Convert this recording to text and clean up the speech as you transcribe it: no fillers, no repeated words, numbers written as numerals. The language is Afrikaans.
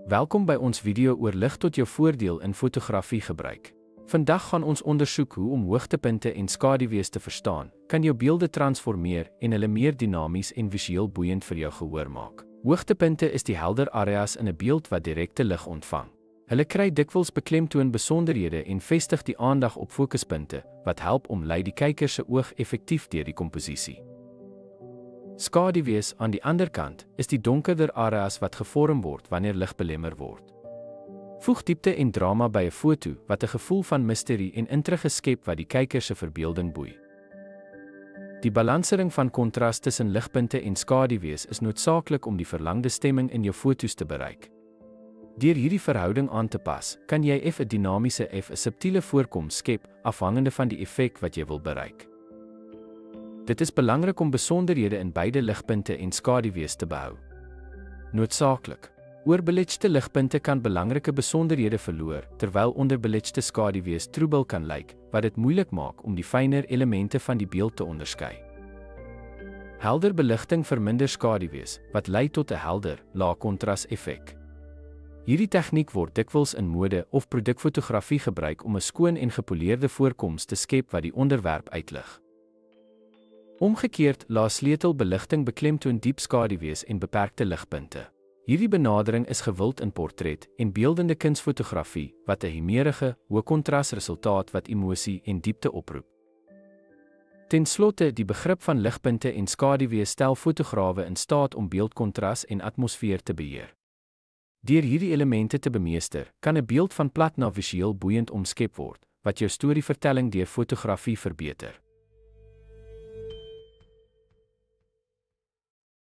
Welkom by ons video oor lig tot jou voordeel in fotografie gebruik. Vandag gaan ons ondersoek hoe om hoogtepunte en skaduwees te verstaan, kan jou beelde transformeer en hulle meer dinamies en visueel boeiend vir jou gehoor maak. Hoogtepunte is die helder areas in 'n beeld wat direkte lig ontvang. Hulle kry dikwels beklemtoon besonderhede en vestig die aandag op fokuspunte, wat help om lei die kyker se oog effektief deur die komposisie. Skaduwees aan die ander kant is die donkerder areas wat gevorm word wanneer lig belemmer word. Voeg diepte en drama by 'n foto wat 'n gevoel van misterie en intrige skep wat die kyker se verbeelding boei. Die balansering van kontras tussen ligpunte en skaduwees is noodsaaklik om die verlangde stemming in jou foto's te bereik. Deur hierdie verhouding aan te pas, kan jy 'n dinamiese en 'n subtiele voorkoms skep, afhangende van die effek wat jy wil bereik. Dit is belangrik om besonderhede in beide ligpunte en skaduwees te behou. Noodsaaklik. Oorbeligte ligpunte kan belangrike besonderhede verloor, terwyl onderbeligte skaduwees troebel kan lyk, wat dit moeilik maak om die fynere elemente van die beeld te onderskei. Helder beligting verminder skaduwees, wat lei tot 'n helder, lae kontras effek. Hierdie tegniek word dikwels in mode of produkfotografie gebruik om 'n skoon en gepoleerde voorkoms te skep wat die onderwerp uitlig. Omgekeerd, lae sleutelbeligting beklemtoon diep skaduwees en beperkte ligpunte. Hierdie benadering is gewild in portret en beeldende kunsfotografie, wat 'n hemerige, hoë kontras resultaat wat emosie en diepte oproep. Ten slotte, die begrip van ligpunte en skaduwees stel fotograwe in staat om beeldkontras en atmosfeer te beheer. Deur hierdie elemente te bemeester, kan 'n beeld van plat na visueel boeiend omskep word, wat jou storievertelling deur fotografie verbeter.